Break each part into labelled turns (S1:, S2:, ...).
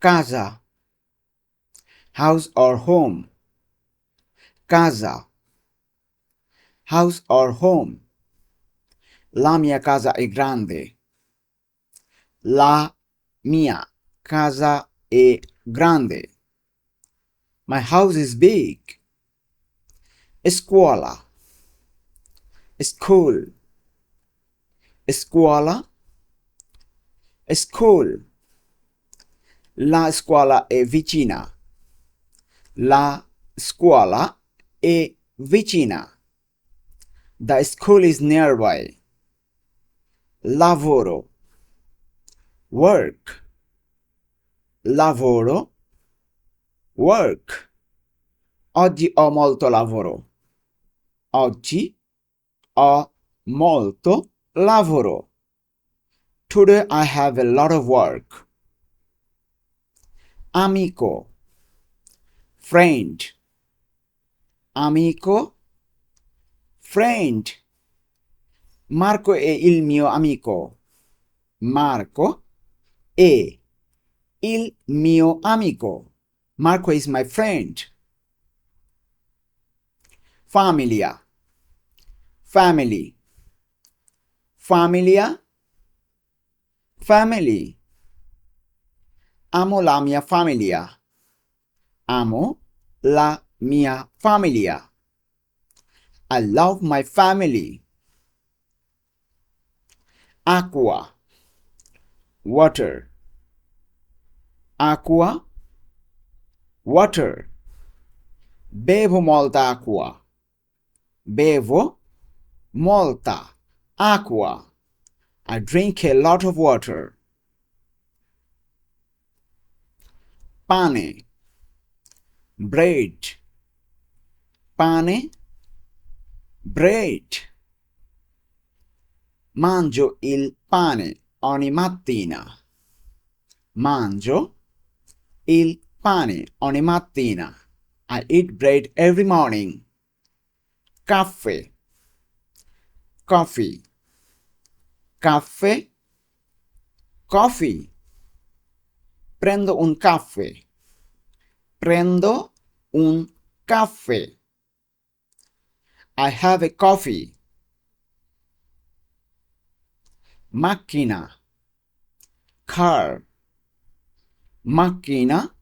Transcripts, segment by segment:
S1: Casa. House or home. Casa. House or home. La mia casa è grande. La mia casa è grande. My house is big. Scuola. School. Scuola. School. La scuola è vicina. La scuola è vicina. The school is nearby. Lavoro. Work. Lavoro. Work. Oggi ho molto lavoro. Oggi ho molto lavoro. Today I have a lot of work. Amico. Friend. Amico. Friend. Marco è il mio amico. Marco è il mio amico. Marco is my friend. Familia. Family. Familia. Family. Amo la mia famiglia. Amo la mia famiglia. I love my family. Acqua. Water. Acqua. Water. Bevo molta acqua. Bevo molta acqua. I drink a lot of water. Pane. Bread. Pane. Bread. Mangio il pane ogni mattina. Mangio il pane ogni mattina. I eat bread every morning. Caffè. Coffee. Caffè. Coffee. Prendo un caffè. Prendo un caffè. I have a coffee. Macchina. Car. Macchina.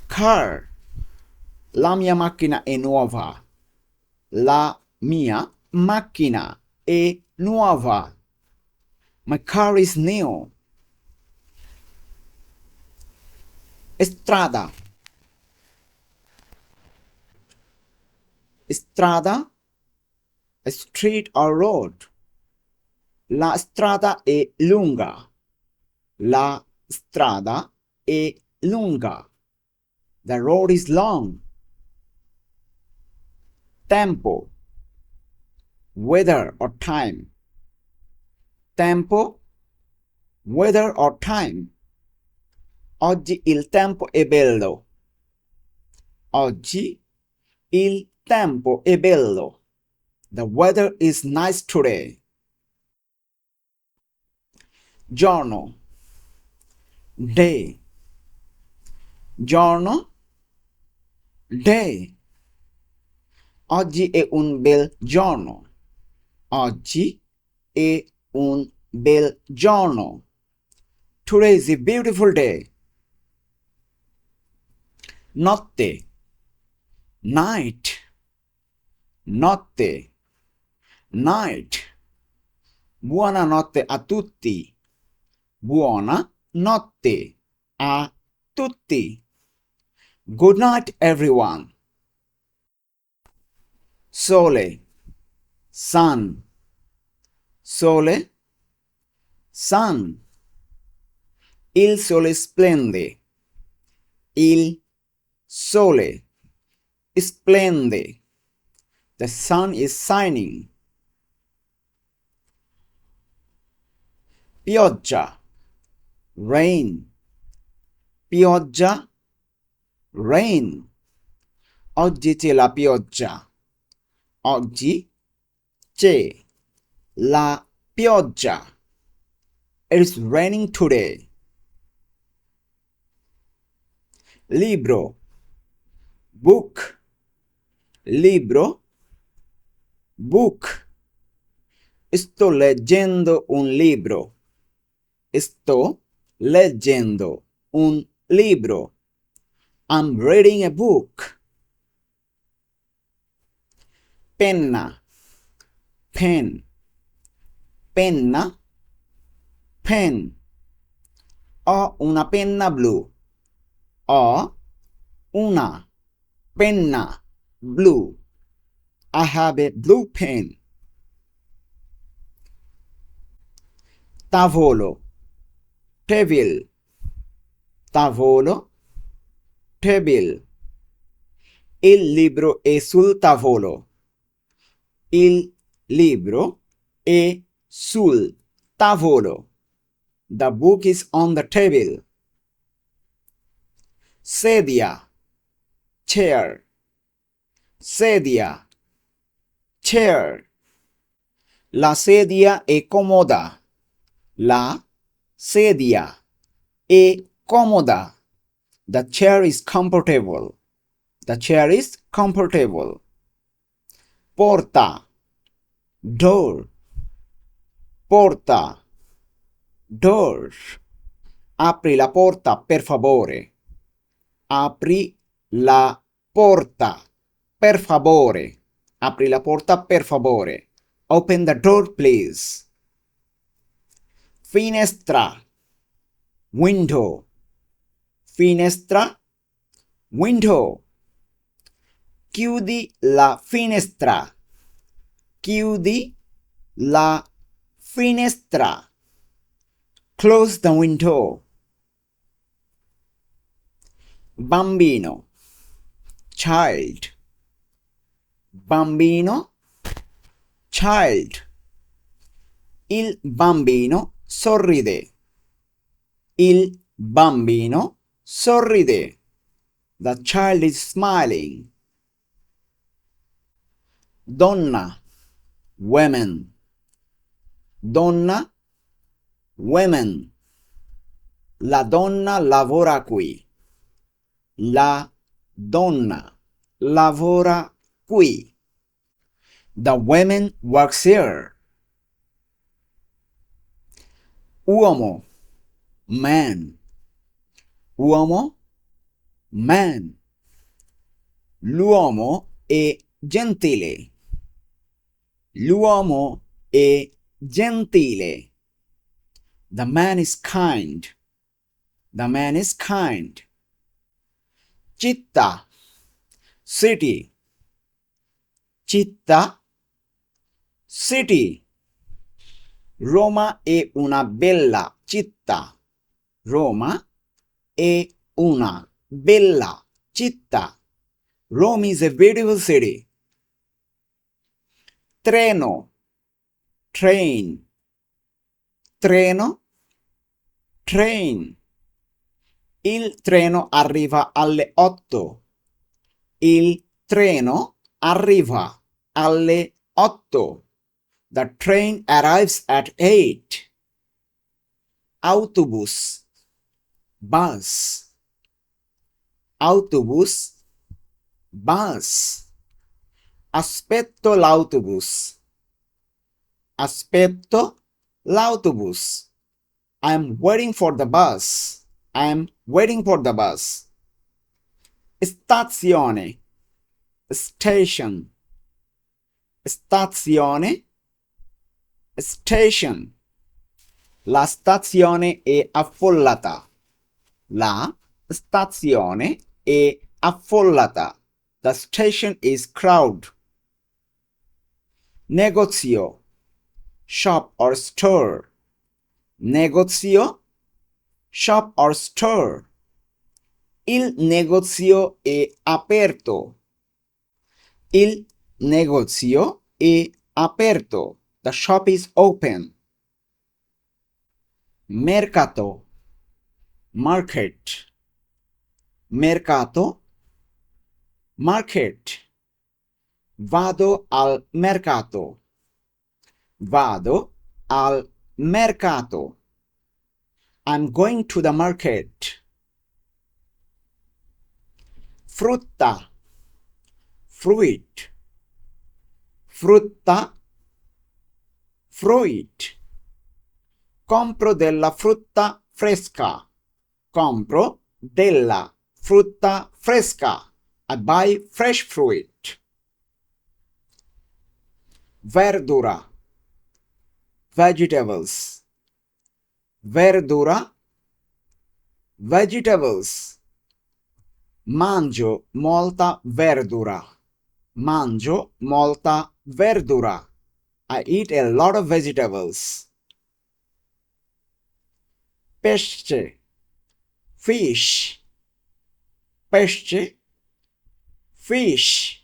S1: Car. La mia macchina è nuova. La mia macchina è nuova. My car is new. Strada. Strada. A street or road. La strada è lunga. La strada è lunga. The road is long. Tempo. Weather or time. Tempo. Weather or time. Oggi il tempo è bello. Oggi il tempo è bello. The weather is nice today. Giorno. Day. Giorno. Day. Oggi è un bel giorno. Oggi è un bel giorno. Today is a beautiful day. Notte. Night. Notte. Night. Buonanotte a tutti. Buona notte a tutti. Good night, everyone. Sole. Sun. Sole. Sun. Il sole splende. Il sole splende. The sun is shining. Pioggia. Rain. Pioggia. Rain. Oggi c'è la pioggia. Oggi c'è la pioggia. It is raining today. libro, book, libro, book. Sto leggendo un libro. Sto leggendo un libro. I'm reading a book. Penna, pen, penna, pen. Ho una penna blu. Ho una penna blu. I have a blue pen. Tavolo, table, tavolo, table. Il libro è sul tavolo. Il libro è sul tavolo. The book is on the table. Sedia, chair, sedia, chair. La sedia è comoda. La sedia è comoda. The chair is comfortable. The chair is comfortable. Porta, door, porta, door. Apri la porta, per favore. Apri la porta, per favore. Apri la porta, per favore. Open the door, please. Finestra, window, finestra, window. Chiudi la finestra. Chiudi la finestra. Close the window. Bambino, child, bambino, child. Il bambino sorride. Il bambino sorride. The child is smiling. Donna, women, donna, women. La donna lavora qui. La donna lavora qui. The woman works here. Uomo, man, uomo, man. L'uomo è gentile. L'uomo è gentile. The man is kind. The man is kind. Città, city, città, city. Roma è una bella città. Roma è una bella città. Rome is a beautiful city. Treno, train, treno, train. Il treno arriva alle 8. Il treno arriva alle 8. The train arrives at 8. Autobus, bus, autobus, bus. Aspetto l'autobus. Aspetto l'autobus. I'm waiting for the bus. I'm waiting for the bus. Stazione, station, stazione, station. La stazione è affollata. La stazione è affollata. The station is crowded. Negozio, shop or store. Negozio, shop or store. Il negozio è aperto. Il negozio è aperto. The shop is open. Mercato, market, mercato, market. Vado al mercato. Vado al mercato. I'm going to the market. frutta, fruit, frutta, fruit. Compro della frutta fresca. Compro della frutta fresca. I buy fresh fruit. Verdura, vegetables, verdura, vegetables. Mangio molta verdura. Mangio molta verdura. I eat a lot of vegetables. Pesce, fish, pesce, fish.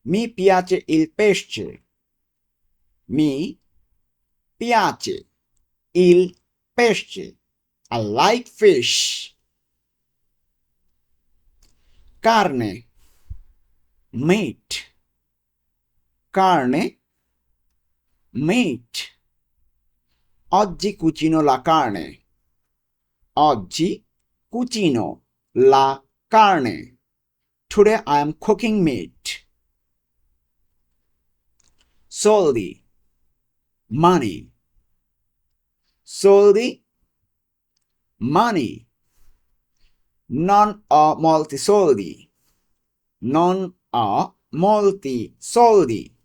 S1: Mi piace il pesce. Mi piace il pesce. I like fish. Carne, meat, carne, meat. Oggi cucino la carne. Oggi cucino la carne. Today I am cooking meat. Soldi, money. Soldi, money. Non ho molti soldi. Non ho molti soldi.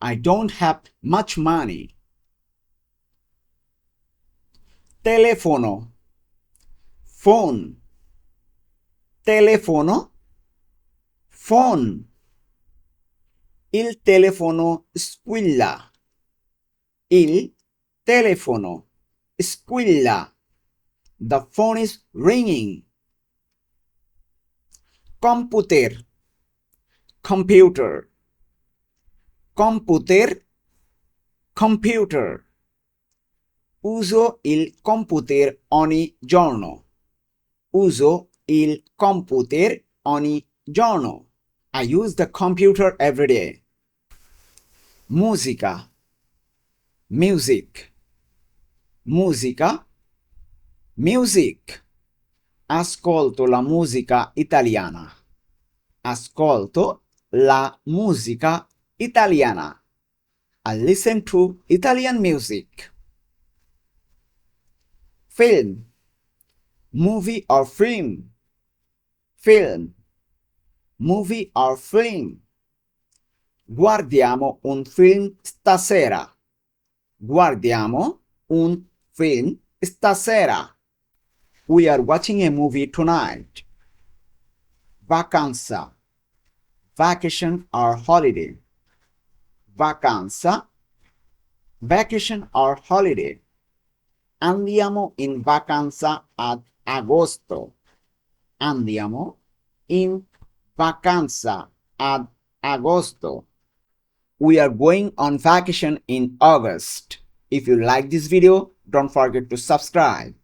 S1: I don't have much money. Telefono, phone. Telefono, phone. Il telefono squilla. Il telefono squilla. The phone is ringing. Computer, computer, computer, computer. Uso il computer ogni giorno. Uso il computer ogni giorno. I use the computer every day. Musica, music, musica, music. Ascolto la musica italiana. Ascolto la musica italiana. I listen to Italian music. Film, movie or film. Film, movie or film. Guardiamo un film stasera. Guardiamo un film stasera. We are watching a movie tonight. Vacanza, vacation or holiday. Vacanza, vacation or holiday. Andiamo in vacanza ad agosto. Andiamo in vacanza ad agosto. We are going on vacation in August. If you like this video, don't forget to subscribe.